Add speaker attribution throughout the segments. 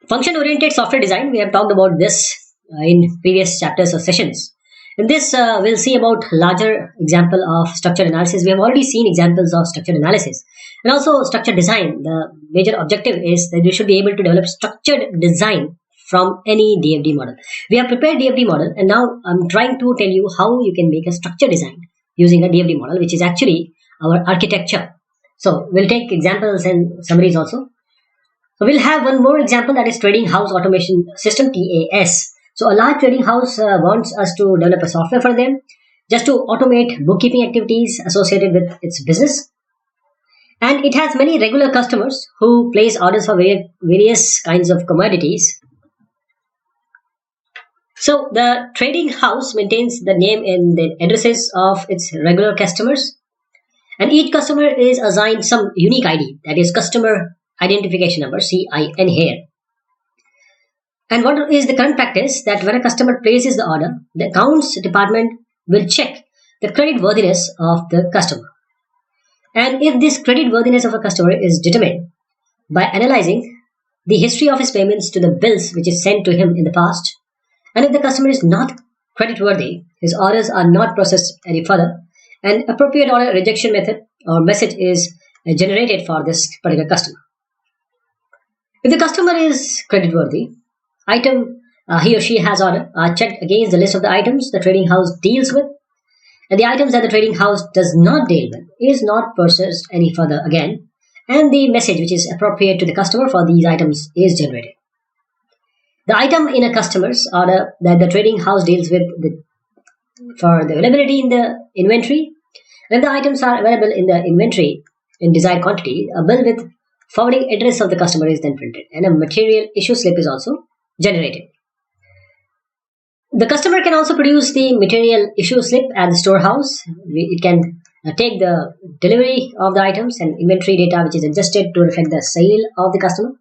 Speaker 1: Function-oriented software design, we have talked about this in previous chapters or sessions. In this, we'll see about larger example of structured analysis. We have already seen examples of structured analysis. And also structured design, the major objective is that you should be able to develop structured design from any DFD model. We have prepared DFD model, and now I'm trying to tell you how you can make a structured design using a DFD model, which is actually our architecture. So we'll take examples and summaries also. So we'll have one more example, that is trading house automation system, TAS. So a large trading house wants us to develop a software for them just to automate bookkeeping activities associated with its business. And it has many regular customers who place orders for various kinds of commodities. So the trading house maintains the name and the addresses of its regular customers. And each customer is assigned some unique ID, that is customer identification number, CIN here. And what is the current practice, that when a customer places the order, the accounts department will check the credit worthiness of the customer. And if this credit worthiness of a customer is determined by analyzing the history of his payments to the bills which is sent to him in the past, and if the customer is not credit worthy, his orders are not processed any further, an appropriate order rejection method or message is generated for this particular customer. If the customer is creditworthy, item he or she has ordered are checked against the list of the items the trading house deals with, and the items that the trading house does not deal with is not processed any further again, and the message which is appropriate to the customer for these items is generated. The item in a customer's order that the trading house deals with for the availability in the inventory, and if the items are available in the inventory in desired quantity, a bill with forwarding address of the customer is then printed, and a material issue slip is also generated. The customer can also produce the material issue slip at the storehouse. It can take the delivery of the items and inventory data which is adjusted to reflect the sale of the customer.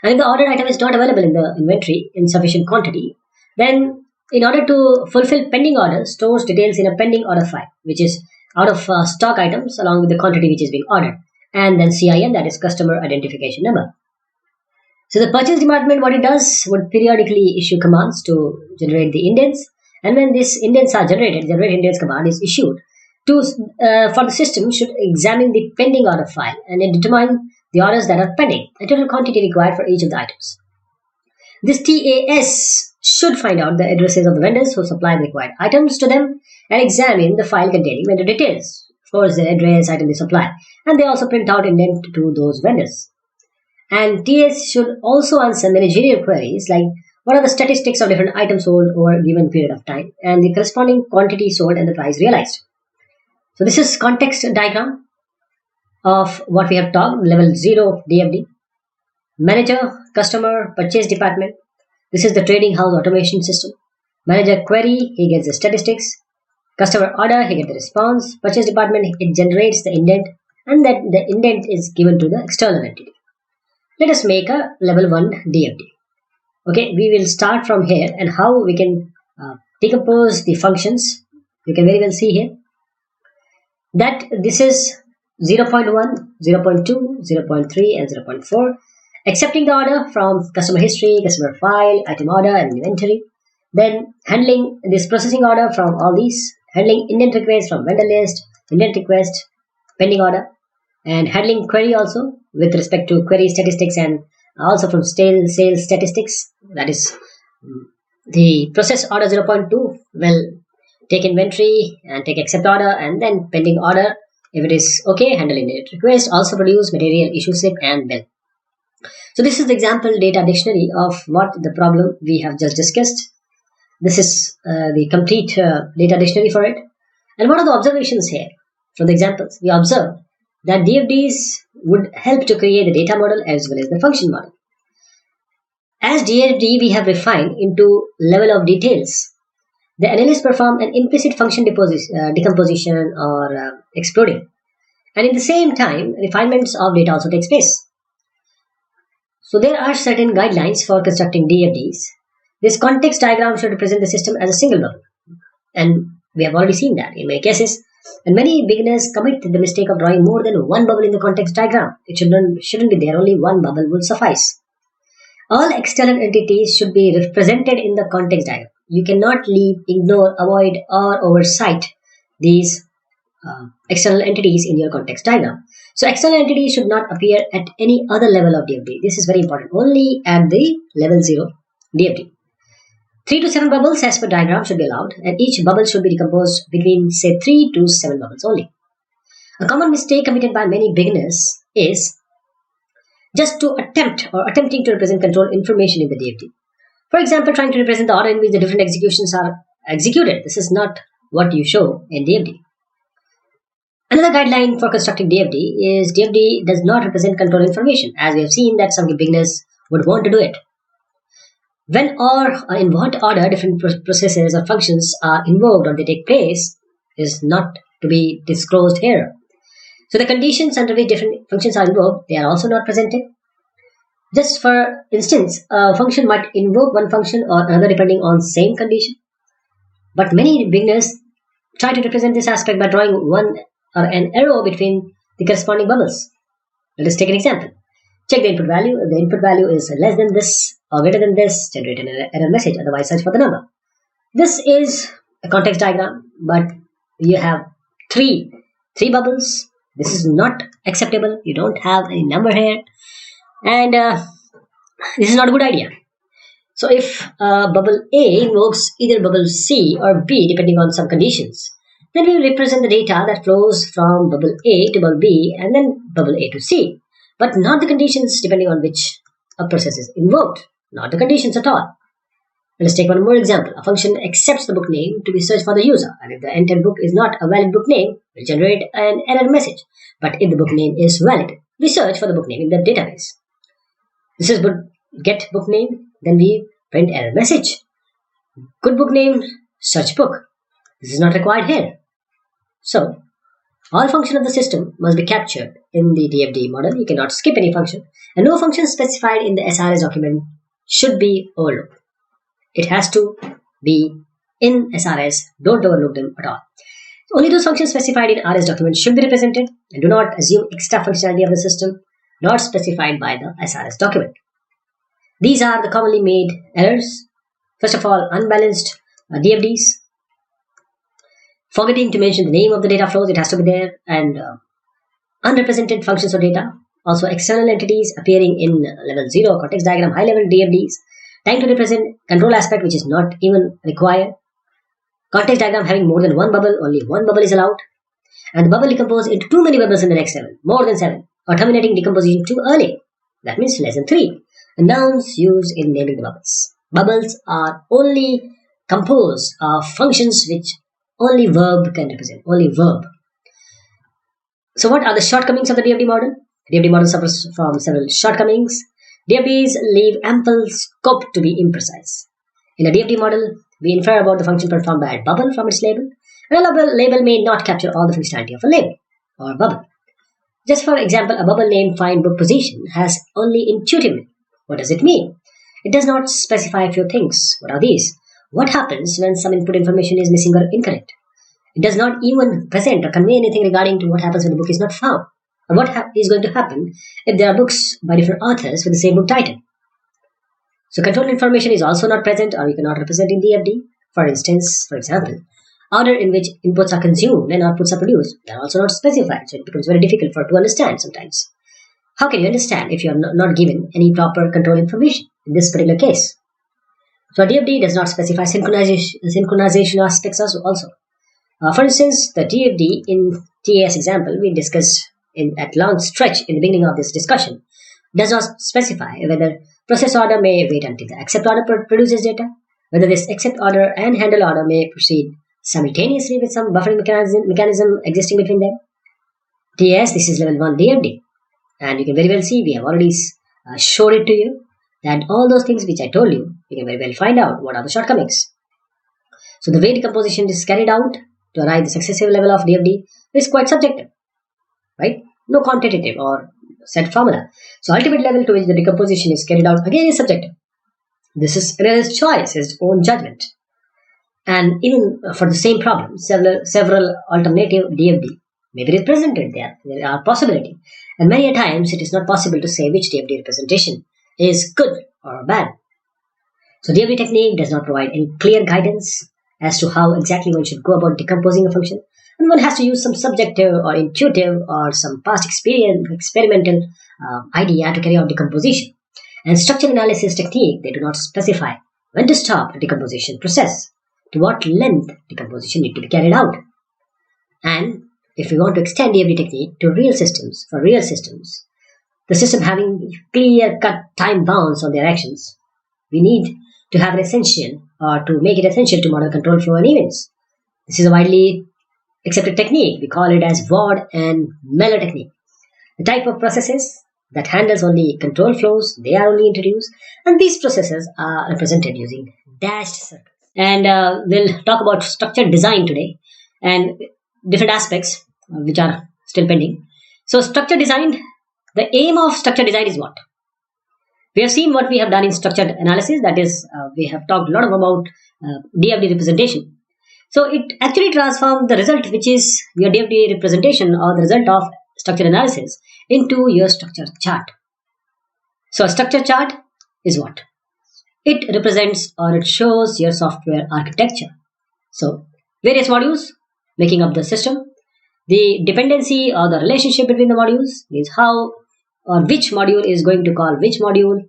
Speaker 1: And if the ordered item is not available in the inventory in sufficient quantity, then in order to fulfill pending orders, stores details in a pending order file, which is out of stock items along with the quantity which is being ordered, and then CIN, that is customer identification number. So the purchase department, what it does, would periodically issue commands to generate the indents, and when these indents are generated, generate indents command is issued to for the system should examine the pending order file and then determine the orders that are pending, the total quantity required for each of the items. This TAS should find out the addresses of the vendors who supply the required items to them and examine the file containing vendor details. Of course, the address, item they supply, and they also print out indent to those vendors. And TAS should also answer managerial queries like what are the statistics of different items sold over a given period of time and the corresponding quantity sold and the price realized. So this is context diagram of what we have talked, level 0 DFD. Manager, customer, purchase department. This is the trading house automation system. Manager query, he gets the statistics. Customer order, he gets the response. Purchase department, it generates the indent, and that the indent is given to the external entity. Let us make a level 1 DFD. Okay, we will start from here, and how we can decompose the functions. You can very well see here that this is 0.1, 0.2, 0.3 and 0.4. Accepting the order from customer history, customer file, item order and inventory. Then handling this processing order from all these. Handling indent request from vendor list, indent request, pending order. And handling query also with respect to query statistics and also from sales statistics. That is the process order 0.2 will take inventory and take accept order and then pending order. If it is okay, handle indent request, also produce material issue slip and bill. So this is the example data dictionary of what the problem we have just discussed. This is the complete data dictionary for it. And what are the observations here? From the examples, we observe that DFDs would help to create the data model as well as the function model. As DFD, we have refined into level of details. The analysts perform an implicit function decomposition or exploding. And in the same time, refinements of data also takes place. So there are certain guidelines for constructing DFDs. This context diagram should represent the system as a single bubble. And we have already seen that in many cases. And many beginners commit the mistake of drawing more than one bubble in the context diagram. It shouldn't be there, only one bubble will suffice. All external entities should be represented in the context diagram. You cannot leave, ignore, avoid, or oversight these external entities in your context diagram. So external entities should not appear at any other level of DFD. This is very important. Only at the level 0 DFD. 3 to 7 bubbles as per diagram should be allowed, and each bubble should be decomposed between, say, 3 to 7 bubbles only. A common mistake committed by many beginners is just to attempting to represent control information in the DFD. For example, trying to represent the order in which the different executions are executed. This is not what you show in DFD. Another guideline for constructing DFD is DFD does not represent control information, as we have seen that some beginners would want to do it. When or in what order different processes or functions are invoked or they take place is not to be disclosed here. So the conditions under which different functions are invoked, they are also not presented. Just for instance, a function might invoke one function or another depending on same condition. But many beginners try to represent this aspect by drawing one or an arrow between the corresponding bubbles. Let us take an example. Check the input value. If the input value is less than this or greater than this, generate an error message, otherwise search for the number. This is a context diagram, but you have three bubbles. This is not acceptable. You don't have any number here, and this is not a good idea. So if bubble A invokes either bubble C or B depending on some conditions, then we will represent the data that flows from bubble A to bubble B and then bubble A to C, but not the conditions depending on which a process is invoked, not the conditions at all. Let us take one more example. A function accepts the book name to be searched for the user, and if the entered book is not a valid book name, we will generate an error message. But if the book name is valid, we search for the book name in the database. This is get book name, then we print error message. Good book name, search book. This is not required here. So, all function of the system must be captured in the DFD model. You cannot skip any function, and no function specified in the SRS document should be overlooked. It has to be in SRS. Don't overlook them at all. Only those functions specified in RS document should be represented, and do not assume extra functionality of the system not specified by the SRS document. These are the commonly made errors. First of all, unbalanced DFDs. Forgetting to mention the name of the data flows, it has to be there, and unrepresented functions of data. Also, external entities appearing in level 0 context diagram, high level DFDs. Trying to represent control aspect which is not even required. Context diagram having more than one bubble, only one bubble is allowed. And the bubble decomposed into too many bubbles in the next level, more than 7, or terminating decomposition too early. That means less than 3. And nouns used in naming the bubbles. Bubbles are only composed of functions which only verb can represent, only verb. So what are the shortcomings of the DFD model? The DFD model suffers from several shortcomings. DFDs leave ample scope to be imprecise. In a DFD model, we infer about the function performed by a bubble from its label, and a label may not capture all the functionality of a label or bubble. Just for example, a bubble named find book position has only intuitively. What does it mean? It does not specify a few things. What are these? What happens when some input information is missing or incorrect? It does not even present or convey anything regarding to what happens when the book is not found, or what is going to happen if there are books by different authors with the same book title. So control information is also not present, or you cannot represent in DFD. For example, order in which inputs are consumed and outputs are produced, they are also not specified, so it becomes very difficult to understand sometimes. How can you understand if you are not given any proper control information in this particular case? So a DFD does not specify synchronization aspects also. For instance, the DFD in TAS example we discussed at long stretch in the beginning of this discussion does not specify whether process order may wait until the accept order produces data, whether this accept order and handle order may proceed simultaneously with some buffering mechanism existing between them. TAS, this is level 1 DFD, and you can very well see we have already showed it to you that all those things which I told you, you can very well find out what are the shortcomings. So the way decomposition is carried out to arrive the successive level of DFD is quite subjective, right? No quantitative or set formula. So ultimate level to which the decomposition is carried out again is subjective. This is his choice, his own judgment. And even for the same problem, several alternative DFD may be represented there. There are possibility. And many a times it is not possible to say which DFD representation is good or bad. So DFD technique does not provide any clear guidance as to how exactly one should go about decomposing a function, and one has to use some subjective or intuitive or some past experience, experimental idea to carry out decomposition. And structure analysis technique, they do not specify when to stop the decomposition process, to what length decomposition need to be carried out. And if we want to extend DFD technique to real systems, for real systems, the system having clear-cut time bounds on their actions, we need to have an essential, or to make it essential to model control flow and events. This is a widely accepted technique. We call it as Ward and Meller technique. The type of processes that handles only control flows, they are only introduced, and these processes are represented using dashed circles. And we'll talk about structured design today and different aspects which are still pending. So structured design, the aim of structured design is what? We have seen what we have done in structured analysis, that is, we have talked a lot about DFD representation. So it actually transforms the result, which is your DFD representation or the result of structured analysis, into your structure chart. So a structure chart is what? It represents or it shows your software architecture. So various modules making up the system. The dependency or the relationship between the modules is how or which module is going to call which module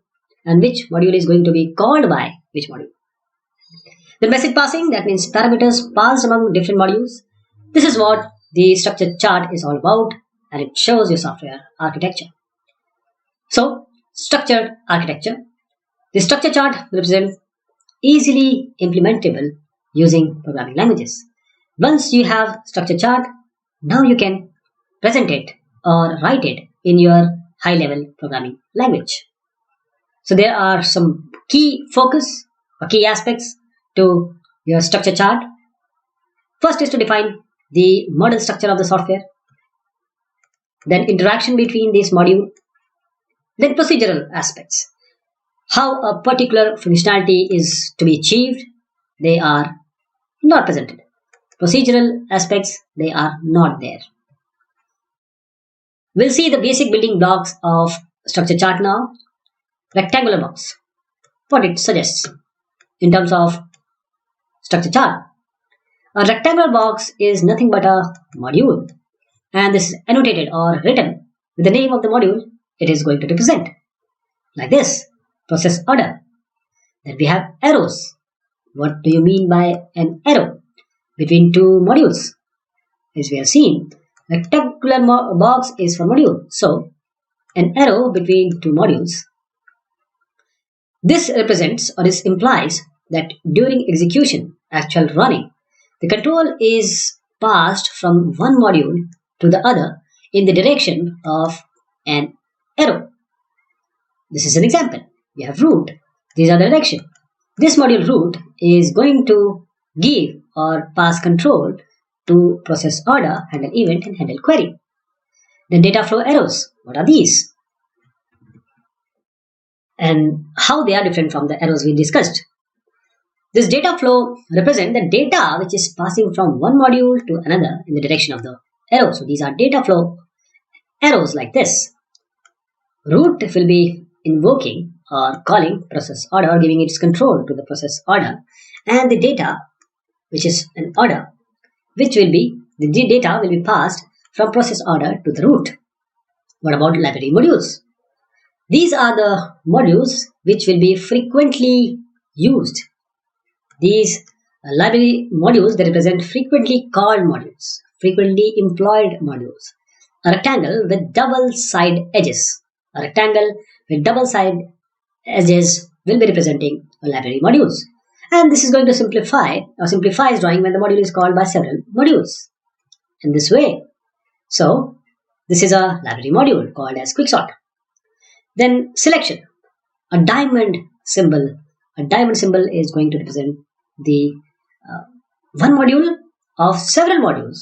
Speaker 1: and which module is going to be called by which module. The message passing, that means parameters passed among different modules. This is what the structure chart is all about, and it shows your software architecture. So, structured architecture. The structure chart represents easily implementable using programming languages. Once you have structure chart, now you can present it or write it in your high-level programming language. So there are some key focus or key aspects to your structure chart. First is to define the model structure of the software, then interaction between this module, then procedural aspects. How a particular functionality is to be achieved, they are not presented. Procedural aspects, they are not there. We'll see the basic building blocks of structure chart now. Rectangular box, what it suggests in terms of structure chart. A rectangular box is nothing but a module, and this is annotated or written with the name of the module it is going to represent. Like this, process order. Then we have arrows. What do you mean by an arrow between two modules? As we have seen, rectangular box is for module. So, an arrow between two modules. This represents or this implies that during execution, actual running, the control is passed from one module to the other in the direction of an arrow. This is an example. We have root. These are the direction. This module root is going to give or pass control to process order, handle event, and handle query. Then data flow arrows. What are these? And how they are different from the arrows we discussed. This data flow represents the data which is passing from one module to another in the direction of the arrow. So these are data flow arrows like this. Root will be invoking or calling process order or giving its control to the process order, and the data, which is an order, which will be, the data will be passed from process order to the root. What about library modules? These are the modules which will be frequently used. These library modules, they represent frequently called modules, frequently employed modules. A rectangle with double side edges. A rectangle with double side edges will be representing library modules. And this is going to simplify or simplifies drawing when the module is called by several modules in this way. So this is a library module called as quicksort. Then selection, a diamond symbol. A diamond symbol is going to represent the one module of several modules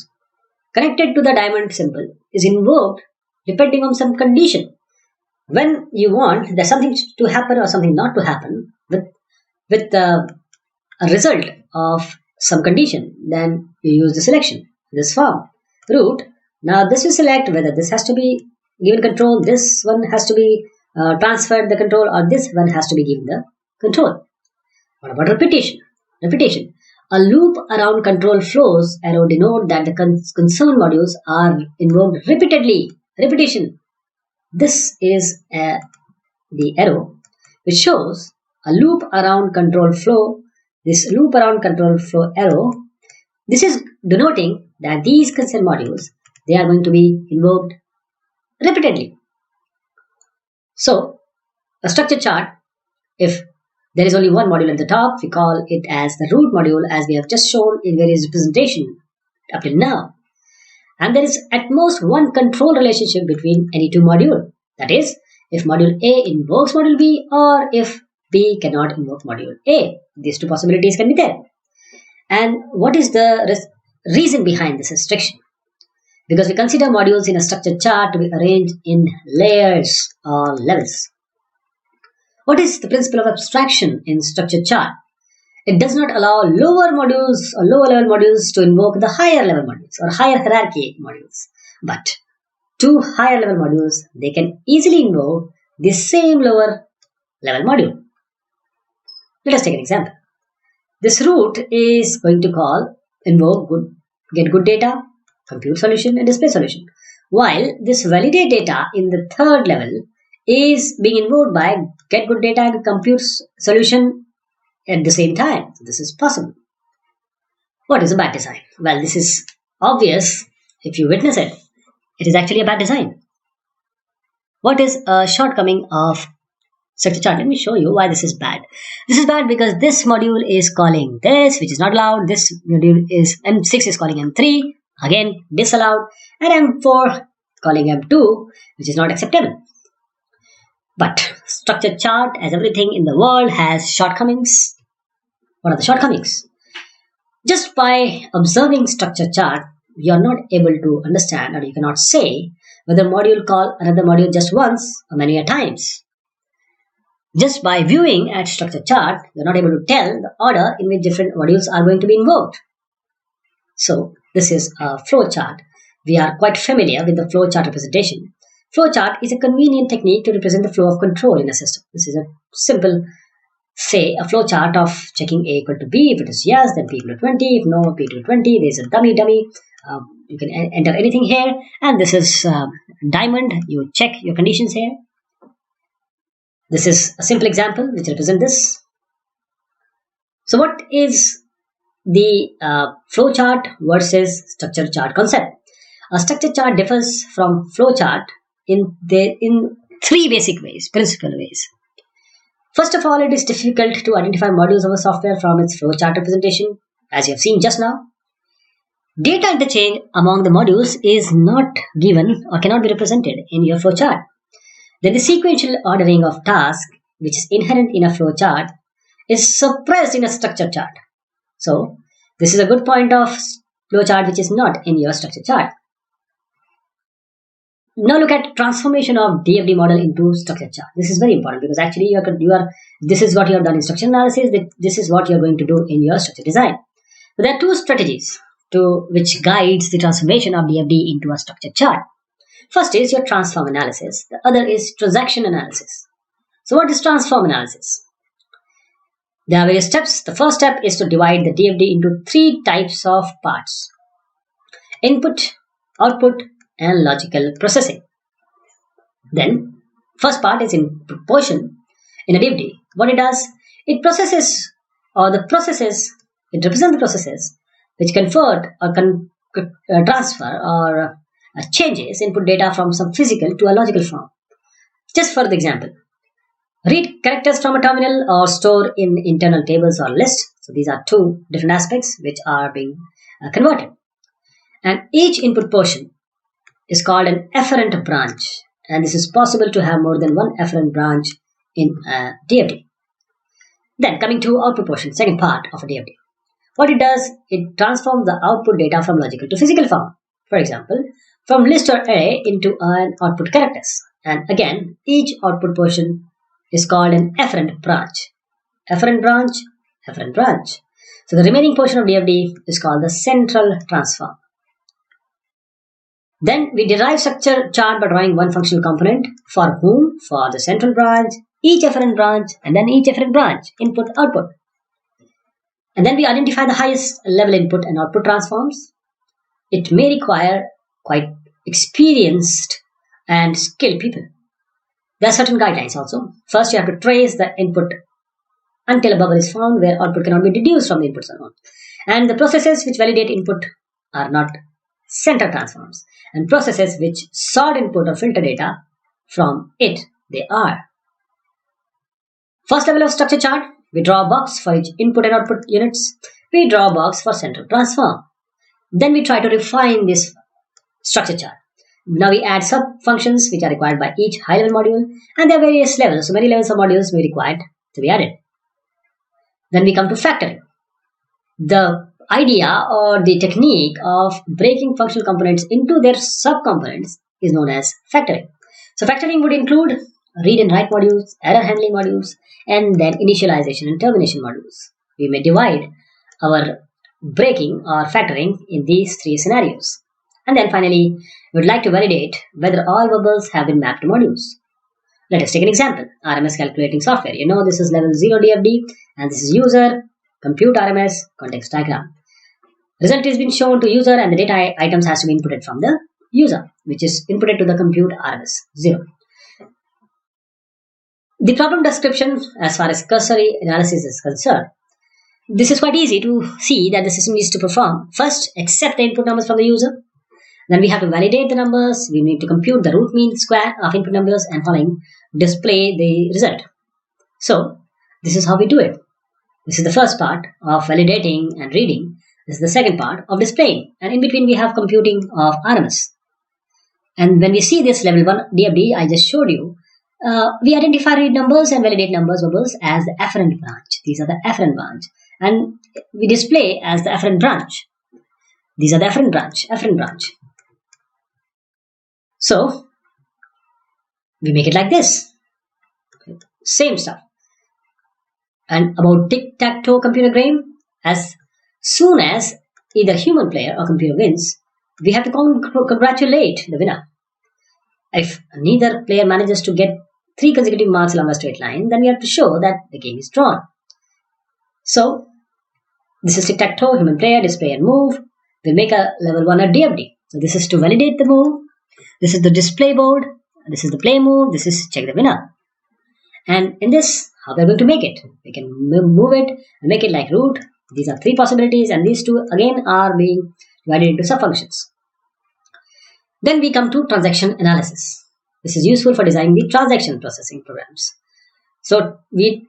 Speaker 1: connected to the diamond symbol is invoked depending on some condition. When you want there's something to happen or something not to happen with a result of some condition, then you use the selection, this form. Root, now this will select whether this has to be given control, this one has to be transferred the control, or this one has to be given the control. What about repetition? Repetition. A loop around control flows arrow denote that the concerned modules are invoked repeatedly. Repetition. This is the arrow which shows a loop around control flow. This loop around control flow arrow, this is denoting that these concerned modules, they are going to be invoked repeatedly. So, a structure chart, if there is only one module at the top, we call it as the root module, as we have just shown in various representation up till now. And there is at most one control relationship between any two modules. That is, if module A invokes module B, or if B cannot invoke module A. These two possibilities can be there. And what is the reason behind this restriction? Because we consider modules in a structured chart to be arranged in layers or levels. What is the principle of abstraction in structured chart? It does not allow lower modules or lower level modules to invoke the higher level modules or higher hierarchy modules. But two higher level modules, they can easily invoke the same lower level module. Let us take an example. This root is going to invoke get good data, compute solution, and display solution. While this validate data in the third level is being invoked by get good data and compute solution at the same time. So this is possible. What is a bad design? Well, this is obvious if you witness it. It is actually a bad design. What is a shortcoming of structure chart? Let me show you why this is bad. This is bad because this module is calling this, which is not allowed. This module is M6 is calling M3, again disallowed, and M4 calling M2, which is not acceptable. But structure chart, as everything in the world, has shortcomings. What are the shortcomings? Just by observing structure chart, you are not able to understand, or you cannot say whether module call another module just once or many a times. Just by viewing at structure chart, you are not able to tell the order in which different modules are going to be invoked. So this is a flow chart. We are quite familiar with the flow chart representation. Flowchart is a convenient technique to represent the flow of control in a system. This is a simple, say, a flowchart of checking A equal to B. If it is yes, then P equal to 20. If no, P equal to 20. There is a dummy. You can enter anything here. And this is diamond. You check your conditions here. This is a simple example which represents this. So what is the flowchart versus structure chart concept? A structure chart differs from flowchart in three basic ways, principal ways. First of all, it is difficult to identify modules of a software from its flowchart representation, as you have seen just now. Data interchange among the modules is not given or cannot be represented in your flowchart. Then the sequential ordering of tasks, which is inherent in a flowchart, is suppressed in a structure chart. So, this is a good point of flowchart which is not in your structure chart. Now look at transformation of DFD model into structure chart. This is very important because actually this is what you have done in structure analysis. This is what you are going to do in your structure design. So there are two strategies which guides the transformation of DFD into a structure chart. First is your transform analysis. The other is transaction analysis. So what is transform analysis? There are various steps. The first step is to divide the DFD into three types of parts: input, output, and logical processing. Then, first part is input portion in a DFD. What it does, it represents the processes which convert or transfer or changes input data from some physical to a logical form. Just for the example, read characters from a terminal or store in internal tables or lists. So these are two different aspects which are being converted. And each input portion is called an efferent branch, and this is possible to have more than one efferent branch in a DFD. Then coming to output portion, second part of a DFD. What it does, it transforms the output data from logical to physical form. For example, from list or array into an output characters. And again, each output portion is called an efferent branch. Efferent branch, efferent branch. So the remaining portion of DFD is called the central transform. Then we derive structure chart by drawing one functional component. For whom? For the central branch, each efferent branch, and then each efferent branch, input, output. And then we identify the highest level input and output transforms. It may require quite experienced and skilled people. There are certain guidelines also. First, you have to trace the input until a bubble is found where output cannot be deduced from the input alone. And the processes which validate input are not center transforms. And processes which sort input or filter data from it, they are. First level of structure chart, we draw a box for each input and output units. We draw a box for central transform. Then we try to refine this structure chart. Now we add sub-functions which are required by each high-level module, and there are various levels. So many levels of modules may be required to be added. Then we come to factoring. The idea or the technique of breaking functional components into their sub-components is known as factoring. So factoring would include read and write modules, error handling modules, and then initialization and termination modules. We may divide our breaking or factoring in these three scenarios. And then finally, we would like to validate whether all bubbles have been mapped to modules. Let us take an example. RMS calculating software. You know this is level 0 DFD and this is user, compute RMS, context diagram. Result is being shown to user and the data items has to be inputted from the user, which is inputted to the compute RMS 0. The problem description as far as cursory analysis is concerned, this is quite easy to see that the system needs to perform. First, accept the input numbers from the user. Then we have to validate the numbers. We need to compute the root mean square of input numbers and following display the result. So this is how we do it. This is the first part of validating and reading. This is the second part of displaying. And in between we have computing of RMS. And when we see this level 1 DFD I just showed you, we identify read numbers and validate numbers bubbles as the afferent branch. These are the afferent branch. And we display as the afferent branch. These are the afferent branch. So we make it like this. Same stuff. And about tic-tac-toe computer game, as soon as either human player or computer wins, we have to congratulate the winner. If neither player manages to get 3 consecutive marks along a straight line, then we have to show that the game is drawn. So this is tic-tac-toe, human player, display and move. We make a level 1 at DFD. So this is to validate the move. This is the display board. This is the play move. This is check the winner. And in this, how we are going to make it? We can move it and make it like root. These are 3 possibilities, and these 2 again are being divided into subfunctions. Then we come to transaction analysis. This is useful for designing the transaction processing programs. So we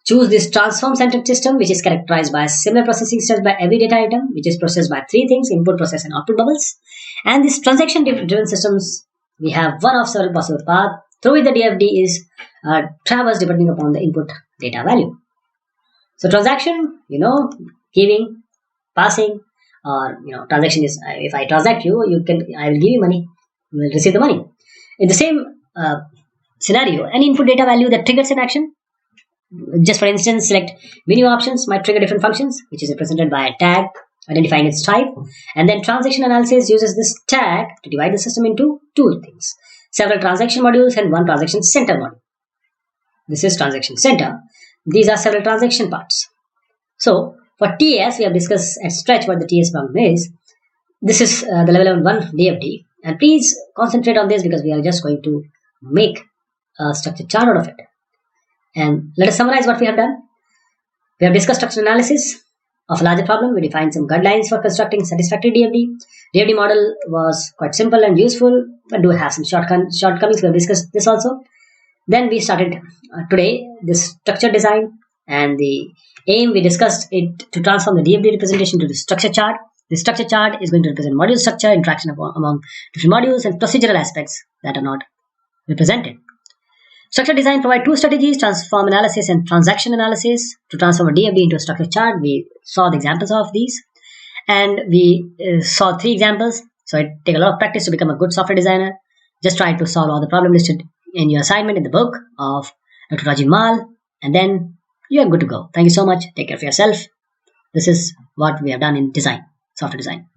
Speaker 1: choose this transform-centered system, which is characterized by similar processing steps by every data item, which is processed by 3 things: input, process, and output bubbles. And these transaction-driven systems, we have one of several possible paths through which the DFD is traversed depending upon the input data value. So transaction, giving, passing, or transaction is if I transact you, I will give you money, you will receive the money. In the same scenario, any input data value that triggers an action, just for instance, select menu options might trigger different functions, which is represented by a tag identifying its type. And then transaction analysis uses this tag to divide the system into 2 things: several transaction modules and one transaction center module. This is transaction center. These are several transaction parts. So for TS, we have discussed at stretch what the TS problem is. This is the level 1 DFD. And please concentrate on this because we are just going to make a structure chart out of it. And let us summarize what we have done. We have discussed structural analysis of a larger problem. We defined some guidelines for constructing satisfactory DFD. DFD model was quite simple and useful, but do have some shortcomings. We have discussed this also. Then we started today this structure design, and the aim we discussed it to transform the DFD representation to the structure chart. The structure chart is going to represent module structure, interaction among different modules, and procedural aspects that are not represented. Structure design provides 2 strategies: transform analysis and transaction analysis. To transform a DFD into a structure chart, we saw the examples of these, and we saw 3 examples. So it takes a lot of practice to become a good software designer. Just try to solve all the problems listed in your assignment in the book of Dr. RAJIB, and then you are good to go. Thank you so much. Take care of yourself. This is what we have done in design, software design.